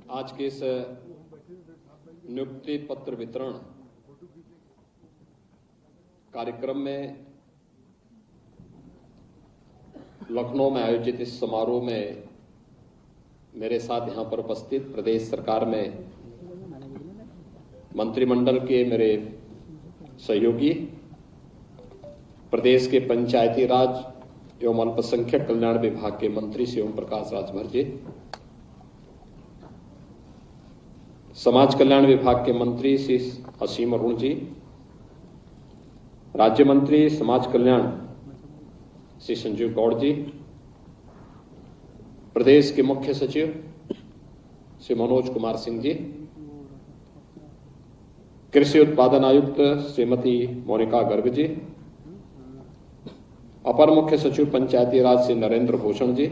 आज के इस नियुक्ति पत्र वितरण कार्यक्रम में लखनऊ में आयोजित इस समारोह में मेरे साथ यहां पर उपस्थित प्रदेश सरकार में मंत्रिमंडल के मेरे सहयोगी, प्रदेश के पंचायती राज एवं अल्पसंख्यक कल्याण विभाग के मंत्री श्री ओम प्रकाश राजभर जी, समाज कल्याण विभाग के मंत्री श्री असीम अरुण जी, राज्य मंत्री समाज कल्याण श्री संजीव गौड़ जी, प्रदेश के मुख्य सचिव श्री मनोज कुमार सिंह जी, कृषि उत्पादन आयुक्त श्रीमती मोनिका गर्ग जी, अपर मुख्य सचिव पंचायती राज श्री नरेंद्र भूषण जी,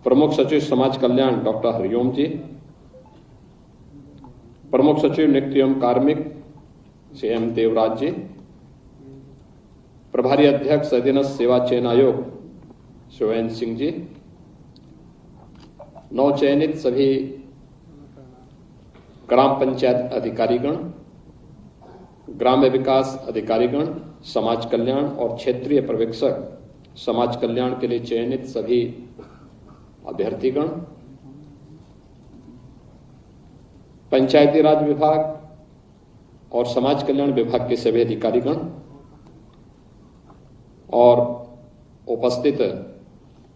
प्रमुख सचिव समाज कल्याण डॉक्टर हरिओम जी, प्रमुख सचिव नियुक्ति एवं कार्मिक श्री एम देवराज जी, प्रभारी अध्यक्ष अधीनस्थ सेवा चयन आयोग शिवेंद्र सिंह जी, नवचयनित सभी ग्राम पंचायत अधिकारीगण, ग्राम्य विकास अधिकारीगण, समाज कल्याण और क्षेत्रीय पर्यवेक्षक, समाज कल्याण के लिए चयनित सभी अभ्यर्थीगण, पंचायती राज विभाग और समाज कल्याण विभाग के सभी अधिकारीगण और उपस्थित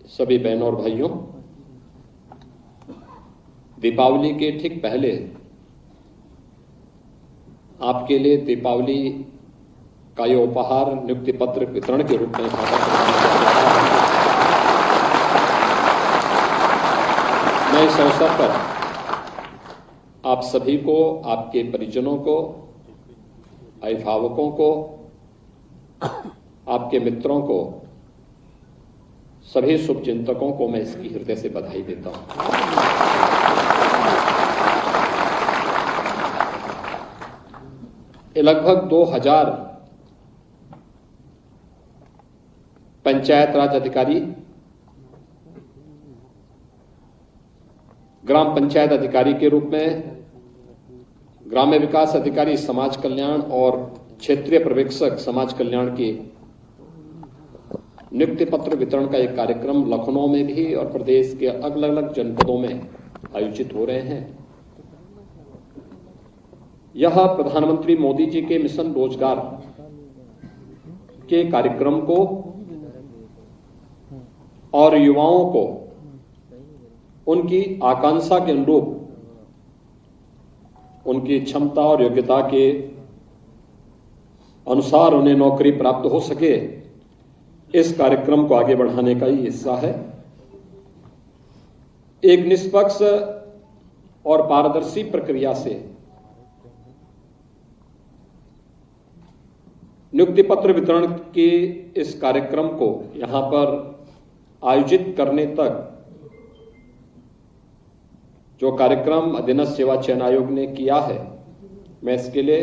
सभी बहनों और भाइयों, दीपावली के ठीक पहले आपके लिए दीपावली का ये उपहार नियुक्ति पत्र वितरण के रूप में मैं इस अवसर पर आप सभी को, आपके परिजनों को, अभिभावकों को, आपके मित्रों को, सभी शुभचिंतकों को मैं इसकी हृदय से बधाई देता हूं। ये लगभग 2000 पंचायत राज अधिकारी, ग्राम पंचायत अधिकारी के रूप में, ग्राम्य विकास अधिकारी समाज कल्याण और क्षेत्रीय पर्यवेक्षक समाज कल्याण की नियुक्ति पत्र वितरण का एक कार्यक्रम लखनऊ में भी और प्रदेश के अलग अलग जनपदों में आयोजित हो रहे हैं। यह प्रधानमंत्री मोदी जी के मिशन रोजगार के कार्यक्रम को और युवाओं को उनकी आकांक्षा के अनुरूप उनकी क्षमता और योग्यता के अनुसार उन्हें नौकरी प्राप्त हो सके, इस कार्यक्रम को आगे बढ़ाने का ही हिस्सा है। एक निष्पक्ष और पारदर्शी प्रक्रिया से नियुक्ति पत्र वितरण के इस कार्यक्रम को यहां पर आयोजित करने तक जो कार्यक्रम अधीनस्थ सेवा चयन आयोग ने किया है, मैं इसके लिए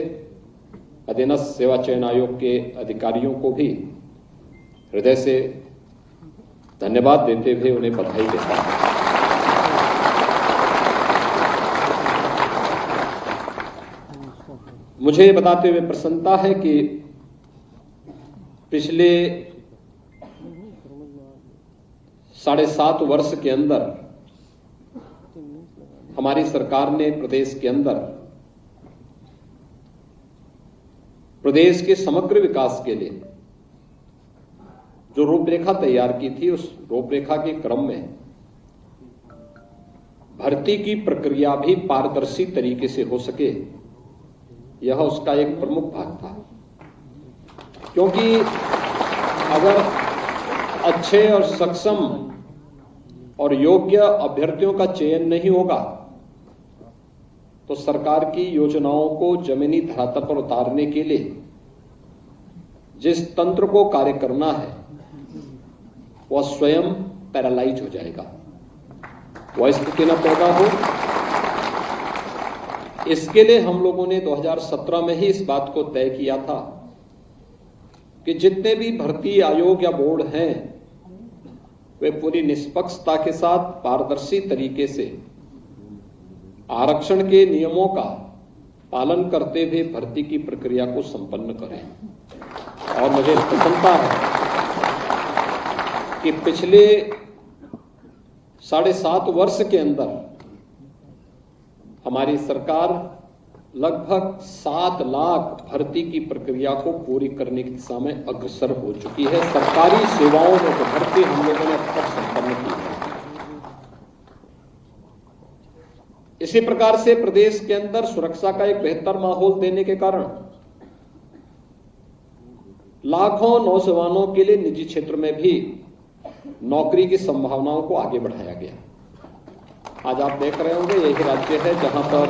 अधीनस्थ सेवा चयन आयोग के अधिकारियों को भी हृदय से धन्यवाद देते हुए उन्हें बधाई देता हूं। मुझे ये बताते हुए प्रसन्नता है कि पिछले 7.5 वर्ष के अंदर हमारी सरकार ने प्रदेश के अंदर प्रदेश के समग्र विकास के लिए जो रूपरेखा तैयार की थी, उस रूपरेखा के क्रम में भर्ती की प्रक्रिया भी पारदर्शी तरीके से हो सके, यह उसका एक प्रमुख भाग था। क्योंकि अगर अच्छे और सक्षम और योग्य अभ्यर्थियों का चयन नहीं होगा तो सरकार की योजनाओं को जमीनी धरातल पर उतारने के लिए जिस तंत्र को कार्य करना है वह स्वयं पैरालाइज हो जाएगा, वह स्थिति न पैदा हो। इसके लिए हम लोगों ने 2017 में ही इस बात को तय किया था कि जितने भी भर्ती आयोग या बोर्ड हैं वे पूरी निष्पक्षता के साथ पारदर्शी तरीके से आरक्षण के नियमों का पालन करते हुए भर्ती की प्रक्रिया को संपन्न करें। और मुझे प्रसन्नता है कि पिछले 7.5 वर्ष के अंदर हमारी सरकार लगभग 7 लाख भर्ती की प्रक्रिया को पूरी करने की दिशा में अग्रसर हो चुकी है। सरकारी सेवाओं में जो भर्ती हम लोगों ने अब तक संपन्न की है। इसी प्रकार से प्रदेश के अंदर सुरक्षा का एक बेहतर माहौल देने के कारण लाखों नौजवानों के लिए निजी क्षेत्र में भी नौकरी की संभावनाओं को आगे बढ़ाया गया। आज आप देख रहे होंगे यही राज्य है जहां पर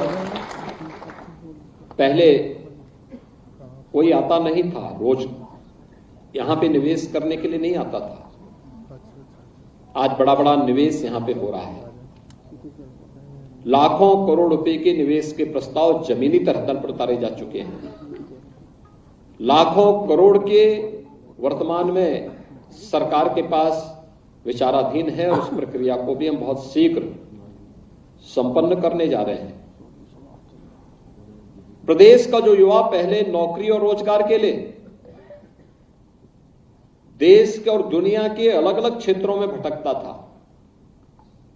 पहले कोई आता नहीं था, रोज यहां पे निवेश करने के लिए नहीं आता था। आज बड़ा बड़ा निवेश यहां पे हो रहा है। लाखों करोड़ रुपए के निवेश के प्रस्ताव जमीनी धरातल पर उतारे जा चुके हैं। लाखों करोड़ के वर्तमान में सरकार के पास विचाराधीन है और उस प्रक्रिया को भी हम बहुत शीघ्र संपन्न करने जा रहे हैं। प्रदेश का जो युवा पहले नौकरी और रोजगार के लिए देश के और दुनिया के अलग अलग क्षेत्रों में भटकता था,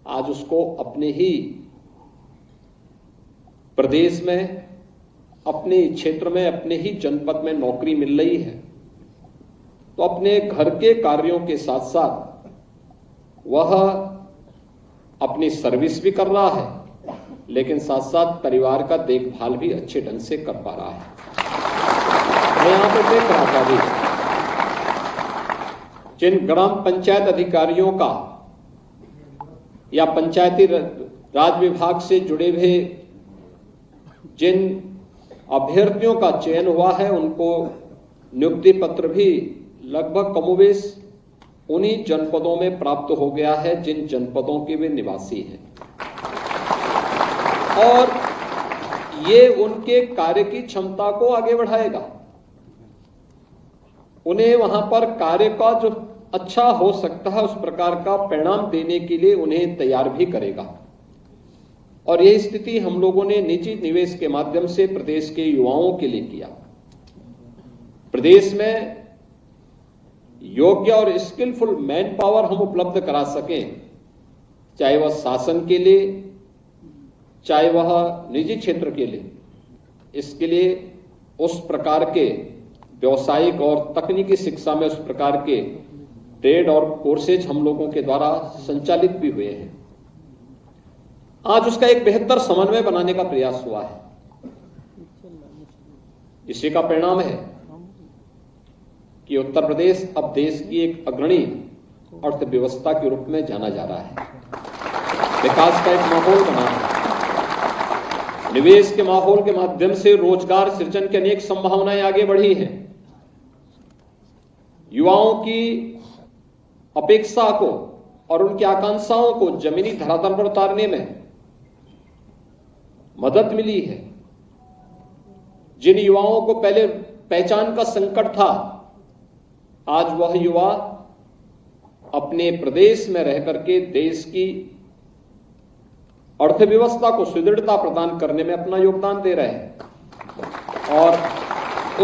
आज उसको अपने ही प्रदेश में, अपने क्षेत्र में, अपने ही जनपद में नौकरी मिल रही है। तो अपने घर के कार्यों के साथ साथ वह अपनी सर्विस भी कर रहा है, लेकिन साथ साथ परिवार का देखभाल भी अच्छे ढंग से कर पा रहा है। मैं यहां पर देख रहा था भी जिन ग्राम पंचायत अधिकारियों का या पंचायती राज विभाग से जुड़े हुए जिन अभ्यर्थियों का चयन हुआ है, उनको नियुक्ति पत्र भी लगभग कमोबेश उन्हीं जनपदों में प्राप्त हो गया है जिन जनपदों के वे निवासी हैं। और ये उनके कार्य की क्षमता को आगे बढ़ाएगा, उन्हें वहां पर कार्य का जो अच्छा हो सकता है उस प्रकार का परिणाम देने के लिए उन्हें तैयार भी करेगा। और यही स्थिति हम लोगों ने निजी निवेश के माध्यम से प्रदेश के युवाओं के लिए किया। प्रदेश में योग्य और स्किलफुल मैन पावर हम उपलब्ध करा सकें, चाहे वह शासन के लिए, चाहे वह निजी क्षेत्र के लिए। इसके लिए उस प्रकार के व्यवसायिक और तकनीकी शिक्षा में उस प्रकार के ट्रेड और कोर्सेज हम लोगों के द्वारा संचालित भी हुए हैं। आज उसका एक बेहतर समन्वय बनाने का प्रयास हुआ है। इसी का परिणाम है कि उत्तर प्रदेश अब देश की एक अग्रणी अर्थव्यवस्था के रूप में जाना जा रहा है। विकास का एक माहौल बना है। निवेश के माहौल के माध्यम से रोजगार सृजन की अनेक संभावनाएं आगे बढ़ी हैं। युवाओं की अपेक्षा को और उनकी आकांक्षाओं को जमीनी धरातल पर उतारने में मदद मिली है। जिन युवाओं को पहले पहचान का संकट था, आज वह युवा अपने प्रदेश में रह करके देश की अर्थव्यवस्था को सुदृढ़ता प्रदान करने में अपना योगदान दे रहे हैं। और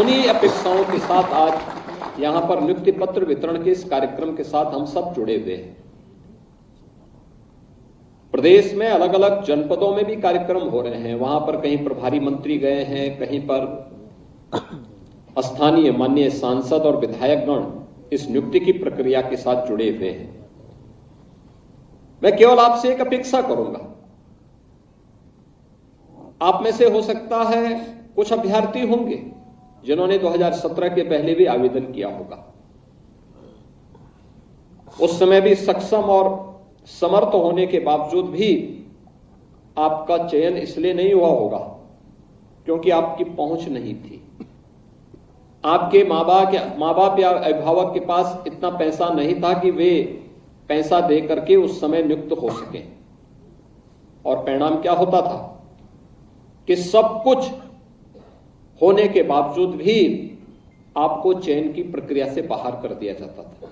उन्हीं अपेक्षाओं के साथ आज यहां पर नियुक्ति पत्र वितरण के इस कार्यक्रम के साथ हम सब जुड़े हुए हैं। प्रदेश में अलग अलग जनपदों में भी कार्यक्रम हो रहे हैं। वहां पर कहीं प्रभारी मंत्री गए हैं, कहीं पर स्थानीय माननीय सांसद और विधायकगण इस नियुक्ति की प्रक्रिया के साथ जुड़े हुए हैं। मैं केवल आपसे एक अपेक्षा करूंगा, आप में से हो सकता है कुछ अभ्यर्थी होंगे जिन्होंने 2017 के पहले भी आवेदन किया होगा। उस समय भी सक्षम और समर्थ होने के बावजूद भी आपका चयन इसलिए नहीं हुआ होगा क्योंकि आपकी पहुंच नहीं थी। आपके माँ बाप या अभिभावक के पास इतना पैसा नहीं था कि वे पैसा दे करके उस समय नियुक्त हो सके। और परिणाम क्या होता था कि सब कुछ होने के बावजूद भी आपको चयन की प्रक्रिया से बाहर कर दिया जाता था।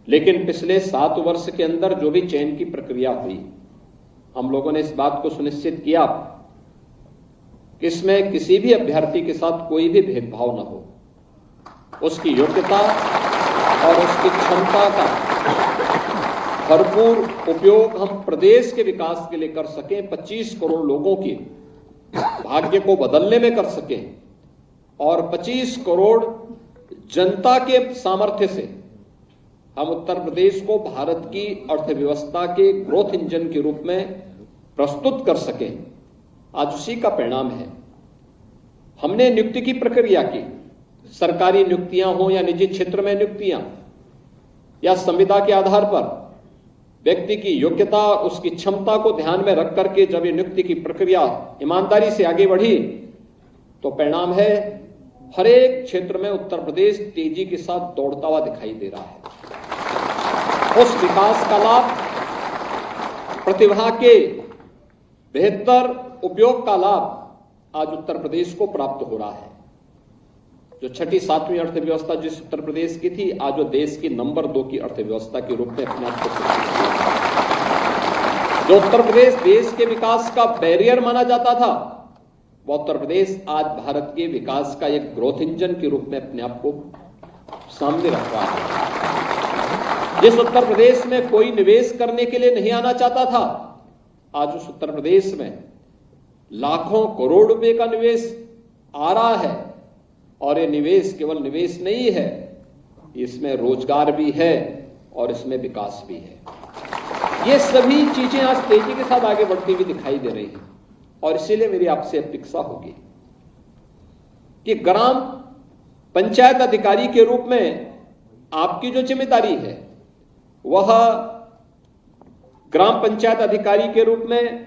लेकिन पिछले 7 वर्ष के अंदर जो भी चयन की प्रक्रिया हुई, हम लोगों ने इस बात को सुनिश्चित किया कि इसमें किसी भी अभ्यर्थी के साथ कोई भी भेदभाव न हो, उसकी योग्यता और उसकी क्षमता का भरपूर उपयोग हम प्रदेश के विकास के लिए कर सकें, 25 करोड़ लोगों के भाग्य को बदलने में कर सकें और 25 करोड़ जनता के सामर्थ्य से हम उत्तर प्रदेश को भारत की अर्थव्यवस्था के ग्रोथ इंजन के रूप में प्रस्तुत कर सकें। आज उसी का परिणाम है। हमने नियुक्ति की प्रक्रिया की, सरकारी नियुक्तियां हो या निजी क्षेत्र में नियुक्तियां, या संविदा के आधार पर व्यक्ति की योग्यता और उसकी क्षमता को ध्यान में रख करके जब ये नियुक्ति की प्रक्रिया ईमानदारी से आगे बढ़ी तो परिणाम है हर एक क्षेत्र में उत्तर प्रदेश तेजी के साथ दौड़ता हुआ दिखाई दे रहा है। उस विकास का लाभ, प्रतिभा के बेहतर उपयोग का लाभ आज उत्तर प्रदेश को प्राप्त हो रहा है। जो छठी सातवीं अर्थव्यवस्था जिस उत्तर प्रदेश की थी, आज वो देश की नंबर 2 की अर्थव्यवस्था के रूप में अपने आप को, जो उत्तर प्रदेश देश के विकास का बैरियर माना जाता था, वो उत्तर प्रदेश आज भारत के विकास का एक ग्रोथ इंजन के रूप में अपने आप को सामने रख रहा है। जिस उत्तर प्रदेश में कोई निवेश करने के लिए नहीं आना चाहता था, आज उस उत्तर प्रदेश में लाखों करोड़ रुपए का निवेश आ रहा है। और ये निवेश केवल निवेश नहीं है, इसमें रोजगार भी है और इसमें विकास भी है। ये सभी चीजें आज तेजी के साथ आगे बढ़ती हुई दिखाई दे रही हैं और इसीलिए मेरी आपसे अपेक्षा होगी कि ग्राम पंचायत अधिकारी के रूप में आपकी जो जिम्मेदारी है वह ग्राम पंचायत अधिकारी के रूप में,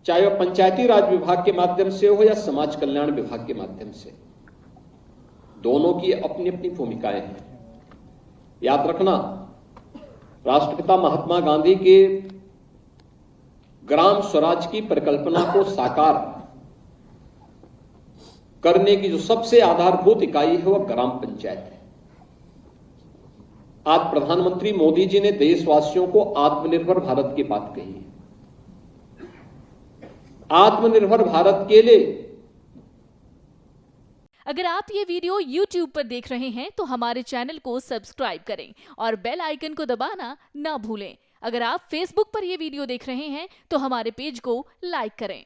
चाहे वह पंचायती राज विभाग के माध्यम से हो या समाज कल्याण विभाग के माध्यम से, दोनों की अपनी अपनी भूमिकाएं हैं। याद रखना, राष्ट्रपिता महात्मा गांधी के ग्राम स्वराज की परिकल्पना को साकार करने की जो सबसे आधारभूत इकाई है वह ग्राम पंचायत है। आज प्रधानमंत्री मोदी जी ने देशवासियों को आत्मनिर्भर भारत की बात कही है। आत्मनिर्भर भारत के लिए अगर आप ये वीडियो YouTube पर देख रहे हैं तो हमारे चैनल को सब्सक्राइब करें और बेल आइकन को दबाना ना भूलें। अगर आप Facebook पर ये वीडियो देख रहे हैं तो हमारे पेज को लाइक करें।